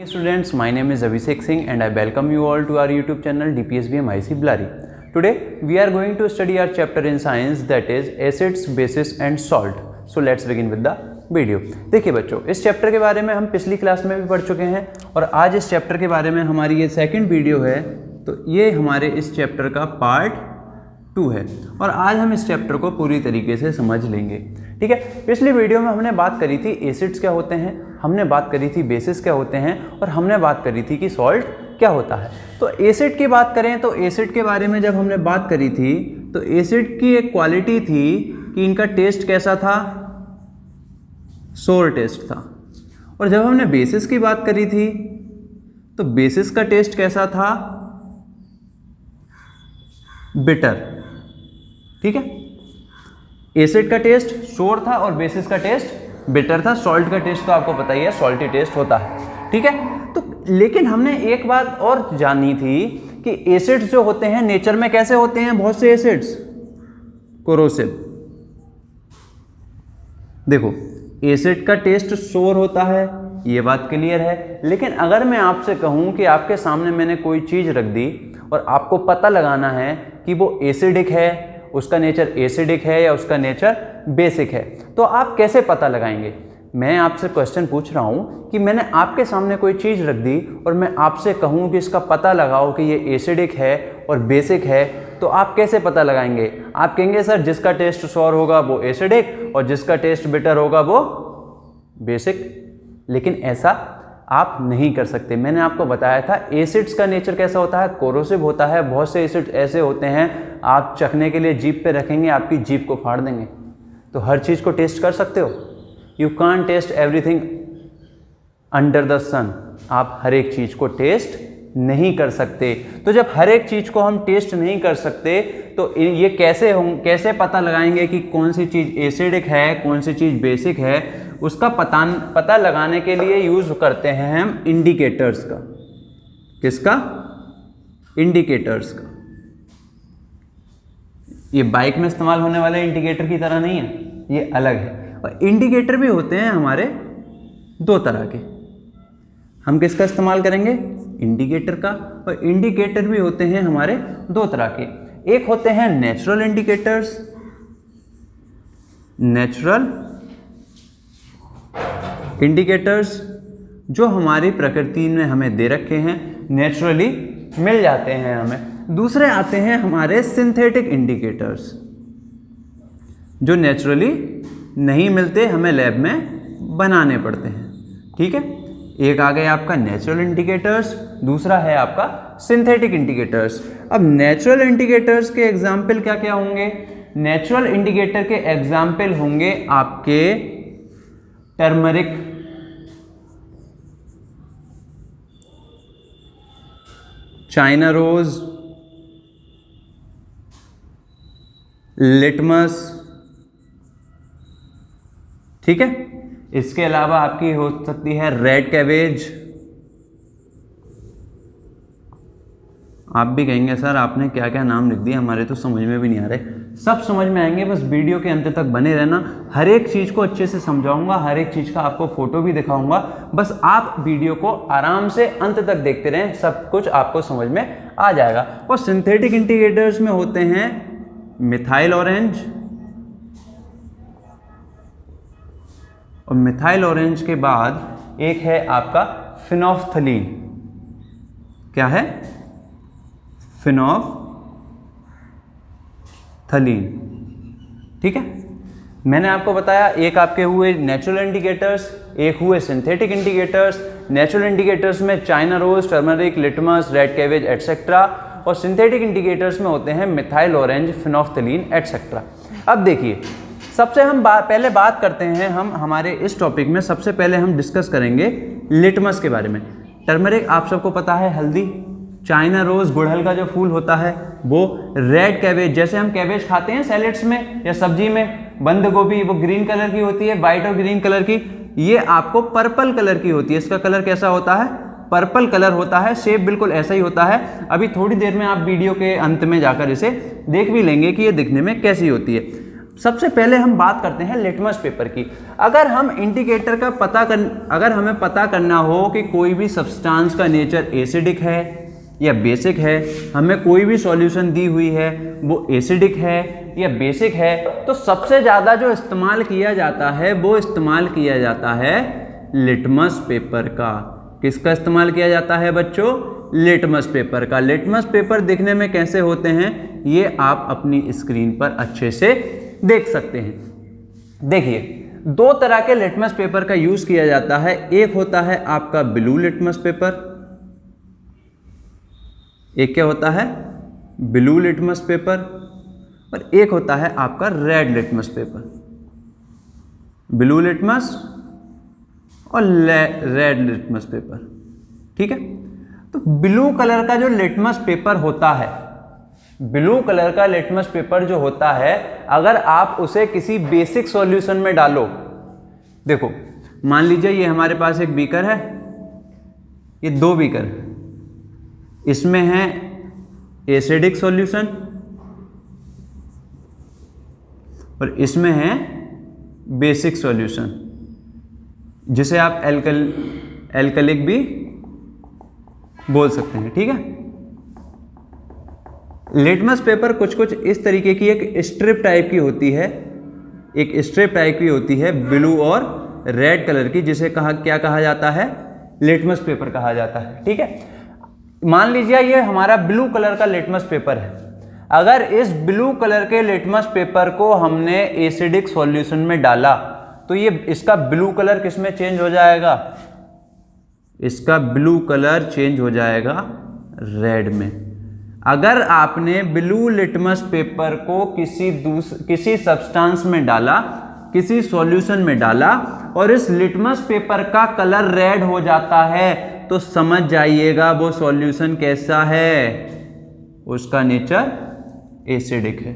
Students, my name is Abhishek Singh and I welcome you all to our YouTube channel DPSBM IC Blari. Today we are going to study our chapter in science, that is acids, bases and salt. So let's begin with the video. देखिए बच्चों, इस chapter के बारे में हम पिछली class में भी पढ़ चुके हैं और आज इस चैप्टर के बारे में हमारी ये सेकंड वीडियो है। तो ये हमारे इस चैप्टर का पार्ट 2 है और आज हम इस चैप्टर को पूरी तरीके से समझ लेंगे। ठीक है, पिछली वीडियो में हमने बात करी थी एसिड्स क्या होते हैं, हमने बात करी थी बेसिस क्या होते हैं और हमने बात करी थी कि सॉल्ट क्या होता है। तो एसिड की बात करें तो एसिड के बारे में जब हमने बात करी थी तो एसिड की एक क्वालिटी थी कि इनका टेस्ट कैसा था, सोर टेस्ट था। और जब हमने बेसिस की बात करी थी तो बेसिस का टेस्ट कैसा था, बिटर। ठीक है, एसिड का टेस्ट सोर था और बेसिस का टेस्ट बिटर था। सॉल्ट का टेस्ट तो आपको पता ही है, सॉल्टी टेस्ट होता है। ठीक है, तो लेकिन हमने एक बात और जानी थी कि एसिड्स जो होते हैं नेचर में कैसे होते हैं, बहुत से एसिड्स कोरोसिव। देखो, एसिड का टेस्ट सोर होता है, ये बात क्लियर है। लेकिन अगर मैं आपसे कहूं कि आपके सामने मैंने कोई चीज़ रख दी और आपको पता लगाना है कि वो एसिडिक है, उसका नेचर एसिडिक है या उसका नेचर बेसिक है, तो आप कैसे पता लगाएंगे? मैं आपसे क्वेश्चन पूछ रहा हूँ कि मैंने आपके सामने कोई चीज़ रख दी और मैं आपसे कहूँ कि इसका पता लगाओ कि ये एसिडिक है और बेसिक है, तो आप कैसे पता लगाएंगे? आप कहेंगे सर जिसका टेस्ट सोर होगा वो एसिडिक और जिसका टेस्ट बिटर होगा वो बेसिक। लेकिन ऐसा आप नहीं कर सकते। मैंने आपको बताया था एसिड्स का नेचर कैसा होता है, कोरोसिव होता है। बहुत से एसिड ऐसे होते हैं आप चखने के लिए जीभ पे रखेंगे, आपकी जीभ को फाड़ देंगे। तो हर चीज़ को टेस्ट कर सकते हो? You can't test everything under the sun. आप हर एक चीज़ को टेस्ट नहीं कर सकते। तो जब हर एक चीज़ को हम टेस्ट नहीं कर सकते तो ये कैसे पता लगाएंगे कि कौन सी चीज़ एसिडिक है, कौन सी चीज़ बेसिक है? उसका पता लगाने के लिए यूज़ करते हैं हम इंडिकेटर्स का। किसका? इंडिकेटर्स का। ये बाइक में इस्तेमाल होने वाले इंडिकेटर की तरह नहीं है, ये अलग है। और इंडिकेटर भी होते हैं हमारे 2 तरह के। हम किसका इस्तेमाल करेंगे? इंडिकेटर का। और इंडिकेटर भी होते हैं हमारे 2 तरह के। एक होते हैं नेचुरल इंडिकेटर्स, नेचुरल इंडिकेटर्स जो हमारी प्रकृति ने हमें दे रखे हैं, नेचुरली मिल जाते हैं हमें। दूसरे आते हैं हमारे सिंथेटिक इंडिकेटर्स जो नेचुरली नहीं मिलते, हमें लैब में बनाने पड़ते हैं। ठीक है, एक आ गया आपका नेचुरल इंडिकेटर्स, दूसरा है आपका सिंथेटिक इंडिकेटर्स। अब नेचुरल इंडिकेटर्स के एग्जाम्पल क्या क्या होंगे? नेचुरल इंडिकेटर के एग्जाम्पल होंगे आपके टर्मरिक, चाइना रोज, लिटमस। ठीक है, इसके अलावा आपकी हो सकती है रेड कैबेज। आप भी कहेंगे सर आपने क्या क्या नाम लिख दिया, हमारे तो समझ में भी नहीं आ रहे। सब समझ में आएंगे, बस वीडियो के अंत तक बने रहना। हर एक चीज़ को अच्छे से समझाऊंगा, हर एक चीज़ का आपको फोटो भी दिखाऊंगा। बस आप वीडियो को आराम से अंत तक देखते रहें, सब कुछ आपको समझ में आ जाएगा। और सिंथेटिक इंडिकेटर्स में होते हैं मिथाइल ऑरेंज, और मिथाइल ऑरेंज के बाद एक है आपका फिनोल्फ्थलीन। क्या है? फिनोल्फ्थलीन। ठीक है, मैंने आपको बताया एक आपके हुए नेचुरल इंडिकेटर्स, एक हुए सिंथेटिक इंडिकेटर्स। नेचुरल इंडिकेटर्स में China rose, turmeric, litmus, red cabbage etcetera. और सिंथेटिक इंडिकेटर्स में होते हैं मिथाइल ऑरेंज, फिनोल्फ्थलीन एटसेट्रा। अब देखिए, सबसे हम पहले बात करते हैं, हम हमारे इस टॉपिक में सबसे पहले हम डिस्कस करेंगे लिटमस के बारे में। टर्मरिक आप सबको पता है, हल्दी। चाइना रोज गुड़हल का जो फूल होता है वो। रेड कैबेज, जैसे हम कैबेज खाते हैं सैलेड्स में या सब्जी में, बंद गोभी वो ग्रीन कलर की होती है, वाइट और ग्रीन कलर की। ये आपको पर्पल कलर की होती है। इसका कलर कैसा होता है? पर्पल कलर होता है। शेप बिल्कुल ऐसा ही होता है। अभी थोड़ी देर में आप वीडियो के अंत में जाकर इसे देख भी लेंगे कि ये दिखने में कैसी होती है। सबसे पहले हम बात करते हैं लिटमस पेपर की। अगर हम इंडिकेटर का अगर हमें पता करना हो कि कोई भी सब्सटेंस का नेचर एसिडिक है या बेसिक है, हमें कोई भी सॉल्यूशन दी हुई है वो एसिडिक है या बेसिक है, तो सबसे ज़्यादा जो इस्तेमाल किया जाता है वो इस्तेमाल किया जाता है लिटमस पेपर का। किसका इस्तेमाल किया जाता है बच्चों? लिटमस पेपर का। लिटमस पेपर दिखने में कैसे होते हैं ये आप अपनी स्क्रीन पर अच्छे से देख सकते हैं। देखिए, दो तरह के लिटमस पेपर का यूज किया जाता है। एक होता है आपका ब्लू लिटमस पेपर, एक क्या होता है? ब्लू लिटमस पेपर, और एक होता है आपका red litmus paper. Blue litmus और रेड लिटमस पेपर, ठीक है। तो ब्लू कलर का जो लिटमस पेपर होता है, ब्लू कलर का लिटमस पेपर जो होता है, अगर आप उसे किसी बेसिक सॉल्यूशन में डालो, देखो मान लीजिए ये हमारे पास एक बीकर है, ये दो बीकर है, इसमें है एसिडिक सॉल्यूशन और इसमें है बेसिक सॉल्यूशन, जिसे आप एल्कलिक भी बोल सकते हैं, ठीक है। लिटमस पेपर कुछ कुछ इस तरीके की एक स्ट्रिप टाइप की होती है, एक स्ट्रिप टाइप की होती है ब्लू और रेड कलर की, जिसे क्या कहा जाता है? लिटमस पेपर कहा जाता है, ठीक है। मान लीजिए ये हमारा ब्लू कलर का लिटमस पेपर है। अगर इस ब्लू कलर के लिटमस पेपर को हमने एसिडिक सॉल्यूशन में डाला तो ये इसका ब्लू कलर किस में चेंज हो जाएगा? इसका ब्लू कलर चेंज हो जाएगा रेड में। अगर आपने ब्लू लिटमस पेपर को किसी सब्सटेंस में डाला, किसी सॉल्यूशन में डाला और इस लिटमस पेपर का कलर रेड हो जाता है, तो समझ जाइएगा वो सॉल्यूशन कैसा है, उसका नेचर एसिडिक है,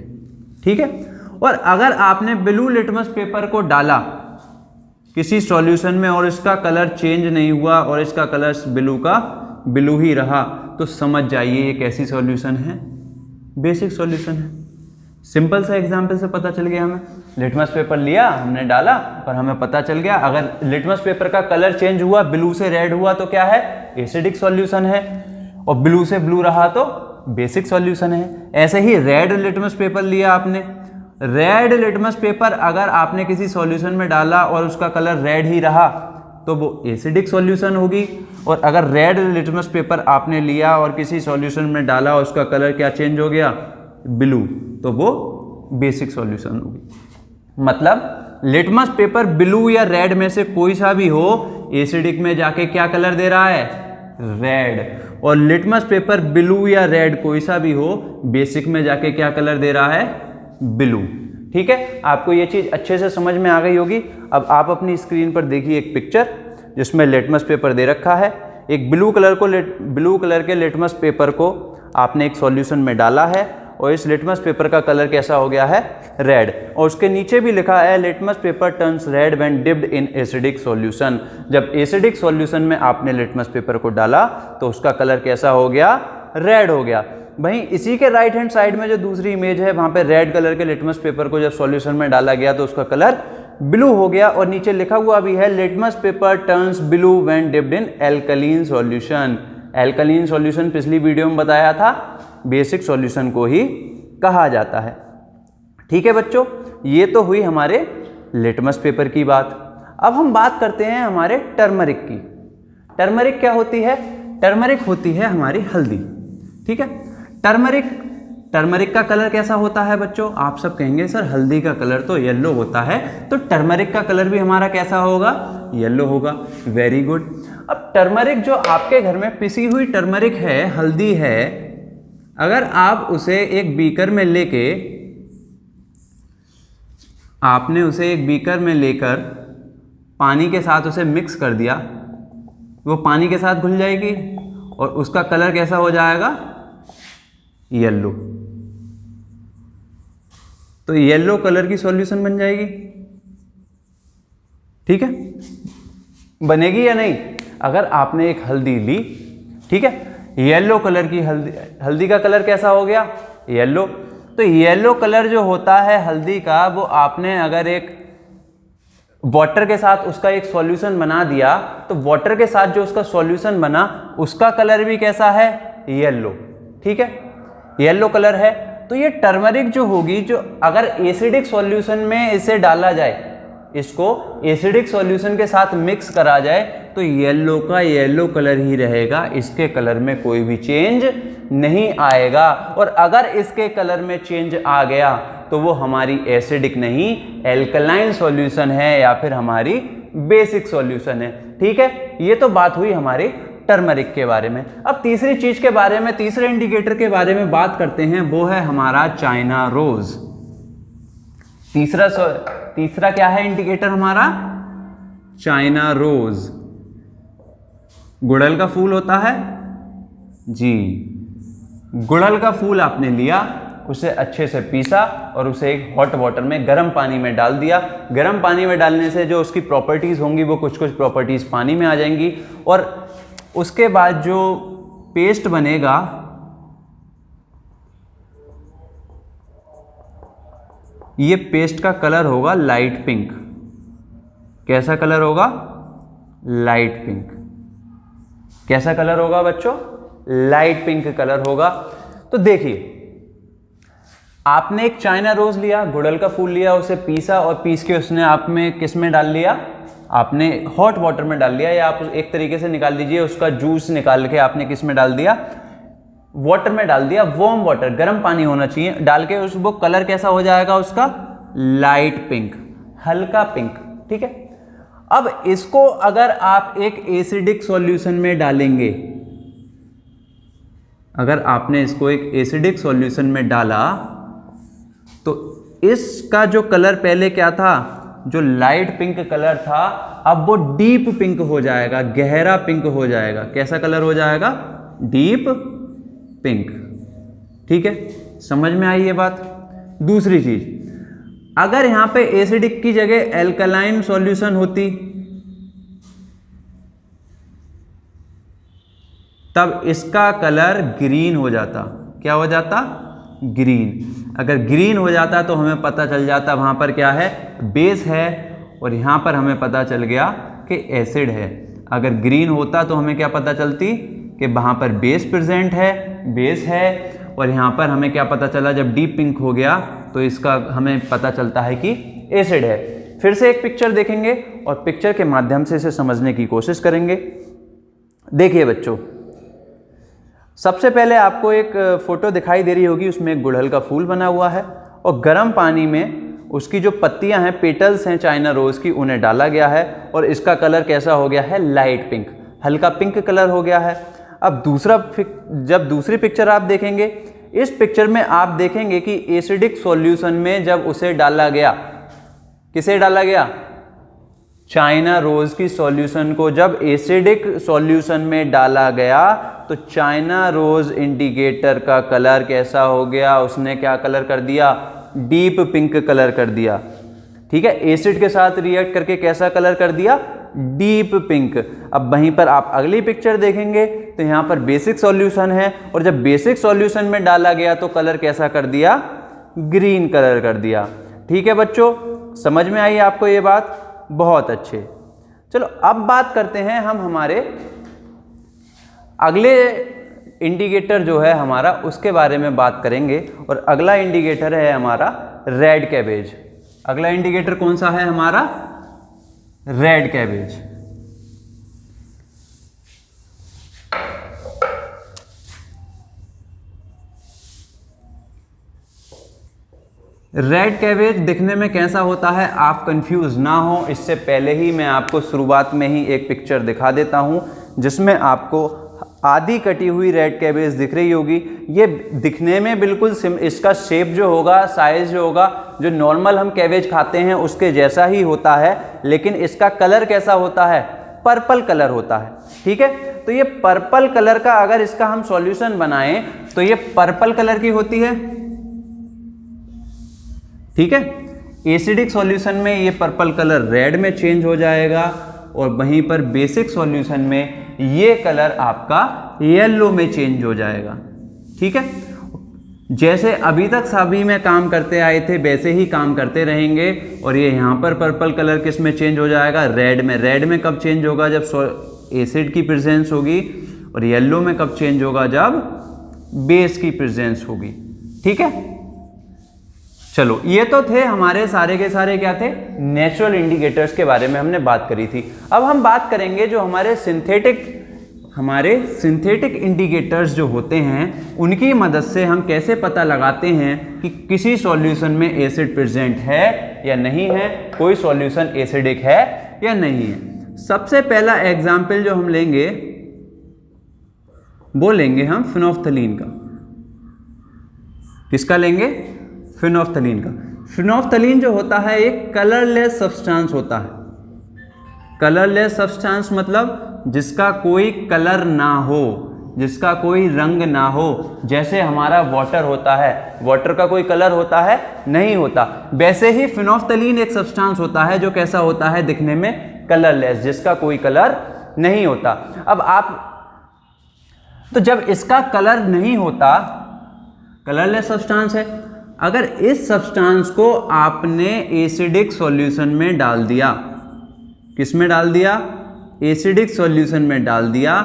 ठीक है। और अगर आपने ब्लू लिटमस पेपर को डाला किसी सॉल्यूशन में और इसका कलर चेंज नहीं हुआ और इसका कलर ब्लू ही रहा, तो समझ जाइए ये कैसी सॉल्यूशन है? बेसिक सॉल्यूशन है। सिंपल सा एग्जांपल से पता चल गया हमें। लिटमस पेपर लिया, हमने डाला और हमें पता चल गया अगर लिटमस पेपर का कलर चेंज हुआ, ब्लू से रेड हुआ, तो क्या है? एसिडिक सॉल्यूशन है, और ब्लू से ब्लू रहा तो बेसिक सॉल्यूशन है। ऐसे ही रेड लिटमस पेपर लिया आपने, रेड लिटमस पेपर अगर आपने किसी सॉल्यूशन में डाला और उसका कलर रेड ही रहा तो वो एसिडिक सॉल्यूशन होगी, और अगर रेड लिटमस पेपर आपने लिया और किसी सॉल्यूशन में डाला और उसका कलर क्या चेंज हो गया? ब्लू, तो वो बेसिक सॉल्यूशन होगी। मतलब लिटमस पेपर ब्लू या रेड में से कोई सा भी हो, एसिडिक में जाके क्या कलर दे रहा है? रेड। और लिटमस पेपर ब्लू या रेड कोई सा भी हो, बेसिक में जाके क्या कलर दे रहा है? ब्लू, ठीक है। आपको ये चीज़ अच्छे से समझ में आ गई होगी। अब आप अपनी स्क्रीन पर देखिए एक पिक्चर जिसमें लिटमस पेपर दे रखा है। एक ब्लू कलर के लिटमस पेपर को आपने एक सॉल्यूशन में डाला है और इस लिटमस पेपर का कलर कैसा हो गया है? रेड। और उसके नीचे भी लिखा है litmus paper turns red when dipped in acidic solution. जब एसिडिक सॉल्यूशन में आपने लिटमस पेपर को डाला तो उसका कलर कैसा हो गया? रेड हो गया। वहीं इसी के राइट हैंड साइड में जो दूसरी इमेज है, वहां पे रेड कलर के लिटमस पेपर को जब सॉल्यूशन में डाला गया तो उसका कलर ब्लू हो गया, और नीचे लिखा हुआ भी है litmus paper turns blue when dipped in alkaline solution. Alkaline solution पिछली वीडियो में बताया था, बेसिक सॉल्यूशन को ही कहा जाता है, ठीक है बच्चों। ये तो हुई हमारे लिटमस पेपर की बात। अब हम बात करते हैं हमारे टर्मरिक की। टर्मरिक क्या होती है? टर्मरिक होती है हमारी हल्दी, ठीक है। टर्मरिक का कलर कैसा होता है बच्चों? आप सब कहेंगे सर हल्दी का कलर तो येलो होता है, तो टर्मरिक का कलर भी हमारा कैसा होगा? येलो होगा। Very good. अब टर्मरिक जो आपके घर में पिसी हुई टर्मरिक है, हल्दी है, अगर आप उसे एक बीकर में लेके आपने उसे एक बीकर में लेकर पानी के साथ उसे मिक्स कर दिया, वो पानी के साथ घुल जाएगी और उसका कलर कैसा हो जाएगा? येलो। तो येलो कलर की सॉल्यूशन बन जाएगी, ठीक है। बनेगी या नहीं? अगर आपने एक हल्दी ली, ठीक है, येलो कलर की हल्दी का कलर कैसा हो गया? येलो। तो येलो कलर जो होता है हल्दी का, वो आपने अगर एक वाटर के साथ उसका एक सॉल्यूशन बना दिया, तो वाटर के साथ जो उसका सॉल्यूशन बना उसका कलर भी कैसा है, येलो। ठीक है, येलो कलर है। तो ये टर्मरिक जो होगी, जो अगर एसिडिक सॉल्यूशन में इसे डाला जाए, इसको एसिडिक सॉल्यूशन के साथ मिक्स करा जाए, तो येलो का येलो कलर ही रहेगा, इसके कलर में कोई भी चेंज नहीं आएगा। और अगर इसके कलर में चेंज आ गया तो वो हमारी एसिडिक नहीं, एल्कलाइन सॉल्यूशन है या फिर हमारी बेसिक सॉल्यूशन है। ठीक है, ये तो बात हुई हमारी टर्मरिक के बारे में। अब तीसरी चीज के बारे में, तीसरे इंडिकेटर के बारे में बात करते हैं, वो है हमारा चाइना रोज। तीसरा क्या है इंडिकेटर हमारा, चाइना रोज। गुड़हल का फूल होता है जी, गुड़हल का फूल आपने लिया, उसे अच्छे से पीसा और उसे एक हॉट वाटर में, गर्म पानी में डाल दिया। गर्म पानी में डालने से जो उसकी प्रॉपर्टीज होंगी वो कुछ कुछ प्रॉपर्टीज पानी में आ जाएंगी, और उसके बाद जो पेस्ट बनेगा, ये पेस्ट का कलर होगा लाइट पिंक। कैसा कलर होगा, लाइट पिंक। कैसा कलर होगा बच्चों, लाइट पिंक कलर होगा। तो देखिए, आपने एक चाइना रोज लिया, गुड़हल का फूल लिया, उसे पीसा और पीस के उसने आप में किस में डाल लिया, आपने हॉट वाटर में डाल लिया, या आप एक तरीके से निकाल दीजिए, उसका जूस निकाल के आपने किस में डाल दिया, वाटर में डाल दिया, वार्म वाटर, गर्म पानी होना चाहिए, डाल के उस वो कलर कैसा हो जाएगा उसका, लाइट पिंक, हल्का पिंक। ठीक है, अब इसको अगर आप एक एसिडिक सॉल्यूशन में डालेंगे, अगर आपने इसको एक एसिडिक सॉल्यूशन में डाला, तो इसका जो कलर पहले क्या था, जो लाइट पिंक कलर था, अब वो डीप पिंक हो जाएगा, गहरा पिंक हो जाएगा। कैसा कलर हो जाएगा, डीप पिंक। ठीक है, समझ में आई ये बात। दूसरी चीज, अगर यहां पे एसिडिक की जगह एल्कलाइन सॉल्यूशन होती, तब इसका कलर ग्रीन हो जाता। क्या हो जाता, ग्रीन। अगर ग्रीन हो जाता तो हमें पता चल जाता वहां पर क्या है, बेस है, और यहां पर हमें पता चल गया कि एसिड है। अगर ग्रीन होता तो हमें क्या पता चलती कि वहां पर बेस प्रेजेंट है, बेस है, और यहां पर हमें क्या पता चला, जब डीप पिंक हो गया तो इसका हमें पता चलता है कि एसिड है। फिर से एक पिक्चर देखेंगे और पिक्चर के माध्यम से इसे समझने की कोशिश करेंगे। देखिए बच्चों, सबसे पहले आपको एक फोटो दिखाई दे रही होगी, उसमें एक गुड़हल का फूल बना हुआ है, और गर्म पानी में उसकी जो पत्तियां हैं, पेटल्स हैं चाइना रोज की, उन्हें डाला गया है, और इसका कलर कैसा हो गया है, लाइट पिंक, हल्का पिंक कलर हो गया है। अब जब दूसरी पिक्चर आप देखेंगे, इस पिक्चर में आप देखेंगे कि एसिडिक सॉल्यूशन में जब उसे डाला गया, किसे डाला गया, चाइना रोज की सॉल्यूशन को जब एसिडिक सॉल्यूशन में डाला गया, तो चाइना रोज इंडिकेटर का कलर कैसा हो गया, उसने क्या कलर कर दिया, डीप पिंक कलर कर दिया। ठीक है, एसिड के साथ रिएक्ट करके कैसा कलर कर दिया, डीप पिंक। अब वहीं पर आप अगली पिक्चर देखेंगे तो यहाँ पर बेसिक सॉल्यूशन है, और जब बेसिक सॉल्यूशन में डाला गया तो कलर कैसा कर दिया, ग्रीन कलर कर दिया। ठीक है बच्चों, समझ में आई आपको ये बात, बहुत अच्छे। चलो अब बात करते हैं हम हमारे अगले इंडिकेटर जो है हमारा, उसके बारे में बात करेंगे, और अगला इंडिकेटर है हमारा रेड कैबेज। अगला इंडिकेटर कौन सा है हमारा, रेड कैबेज। रेड कैबेज दिखने में कैसा होता है, आप कंफ्यूज ना हो, इससे पहले ही मैं आपको शुरुआत में ही एक पिक्चर दिखा देता हूं, जिसमें आपको आधी कटी हुई रेड कैबेज दिख रही होगी। ये दिखने में बिल्कुल इसका शेप जो होगा, साइज जो होगा, जो नॉर्मल हम कैबेज खाते हैं उसके जैसा ही होता है, लेकिन इसका कलर कैसा होता है, पर्पल कलर होता है। ठीक है, तो ये पर्पल कलर का अगर इसका हम सॉल्यूशन बनाएं तो ये पर्पल कलर की होती है। ठीक है, एसिडिक सॉल्यूशन में ये पर्पल कलर रेड में चेंज हो जाएगा, और वहीं पर बेसिक सॉल्यूशन में ये कलर आपका येलो में चेंज हो जाएगा। ठीक है, जैसे अभी तक सभी में काम करते आए थे वैसे ही काम करते रहेंगे। और ये यहाँ पर पर्पल कलर किस में चेंज हो जाएगा, रेड में। रेड में कब चेंज होगा, जब एसिड की प्रेजेंस होगी। और येलो में कब चेंज होगा, जब बेस की प्रेजेंस होगी। ठीक है, चलो ये तो थे हमारे सारे के सारे क्या थे, नेचुरल इंडिकेटर्स के बारे में हमने बात करी थी। अब हम बात करेंगे जो हमारे सिंथेटिक इंडिकेटर्स जो होते हैं उनकी मदद से हम कैसे पता लगाते हैं कि किसी सॉल्यूशन में एसिड प्रेजेंट है या नहीं है, कोई सॉल्यूशन एसिडिक है या नहीं है। सबसे पहला एग्जाम्पल जो हम लेंगे वो लेंगे हम फिनोफ्थलीन का। किसका लेंगे, फिनोफ्थलीन का। फिनोफ्थलीन जो होता है एक कलरलेस सब्सटेंस होता है। कलरलेस सब्सटेंस मतलब जिसका कोई कलर ना हो, जिसका कोई रंग ना हो। जैसे हमारा वाटर होता है, वाटर का कोई कलर होता है, नहीं होता। वैसे ही फिनोफ्थलीन एक सब्सटेंस होता है जो कैसा होता है, दिखने में कलरलेस, जिसका कोई कलर नहीं होता। अब तो जब इसका कलर नहीं होता, कलरलेस सब्सटेंस है, अगर इस सब्सटेंस को आपने एसिडिक सॉल्यूशन में डाल दिया, किस में डाल दिया, एसिडिक सॉल्यूशन में डाल दिया,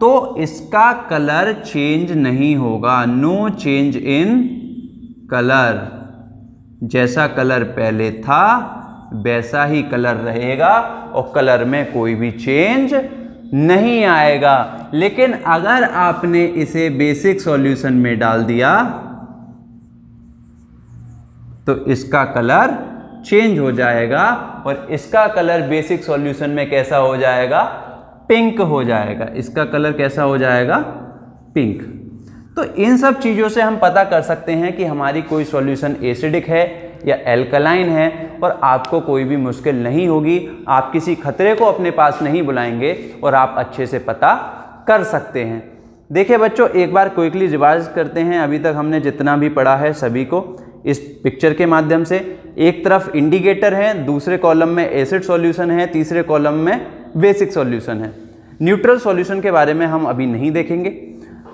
तो इसका कलर चेंज नहीं होगा। No change in colour. जैसा कलर पहले था वैसा ही कलर रहेगा और कलर में कोई भी चेंज नहीं आएगा। लेकिन अगर आपने इसे बेसिक सॉल्यूशन में डाल दिया तो इसका कलर चेंज हो जाएगा और इसका कलर बेसिक सॉल्यूशन में कैसा हो जाएगा, पिंक हो जाएगा। इसका कलर कैसा हो जाएगा, पिंक। तो इन सब चीज़ों से हम पता कर सकते हैं कि हमारी कोई सॉल्यूशन एसिडिक है या एल्कलाइन है और आपको कोई भी मुश्किल नहीं होगी। आप किसी खतरे को अपने पास नहीं बुलाएंगे और आप अच्छे से पता कर सकते हैं। देखिए बच्चों, एक बार क्विकली रिवाइज करते हैं अभी तक हमने जितना भी पढ़ा है सभी को इस पिक्चर के माध्यम से। एक तरफ इंडिकेटर है, दूसरे कॉलम में एसिड सॉल्यूशन है, तीसरे कॉलम में बेसिक सॉल्यूशन है। न्यूट्रल सॉल्यूशन के बारे में हम अभी नहीं देखेंगे।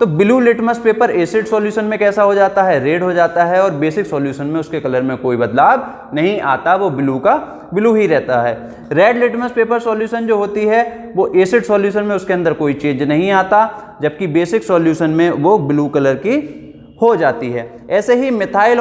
तो blue litmus paper acid solution में कैसा हो जाता है, रेड हो जाता है, और बेसिक सॉल्यूशन में उसके कलर में कोई बदलाव नहीं आता, वो ब्लू का ब्लू ही रहता है। रेड लिटमस पेपर सॉल्यूशन जो होती है वो एसिड सॉल्यूशन में उसके अंदर कोई चेंज नहीं आता, जबकि बेसिक सॉल्यूशन में वो ब्लू कलर की हो जाती है। ऐसे ही मिथाइल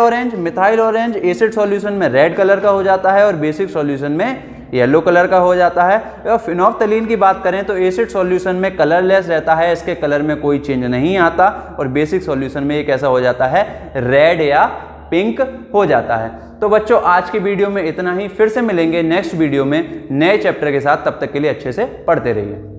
ऑरेंज एसिड सॉल्यूशन में रेड कलर का हो जाता है और बेसिक सॉल्यूशन में येलो कलर का हो जाता है। और फिनोफ्थलीन की बात करें तो एसिड सॉल्यूशन में कलरलेस रहता है, इसके कलर में कोई चेंज नहीं आता, और बेसिक सॉल्यूशन में ये कैसा हो जाता है, रेड या पिंक हो जाता है। तो बच्चों आज की वीडियो में इतना ही, फिर से मिलेंगे नेक्स्ट वीडियो में नए चैप्टर के साथ। तब तक के लिए अच्छे से पढ़ते रहिए।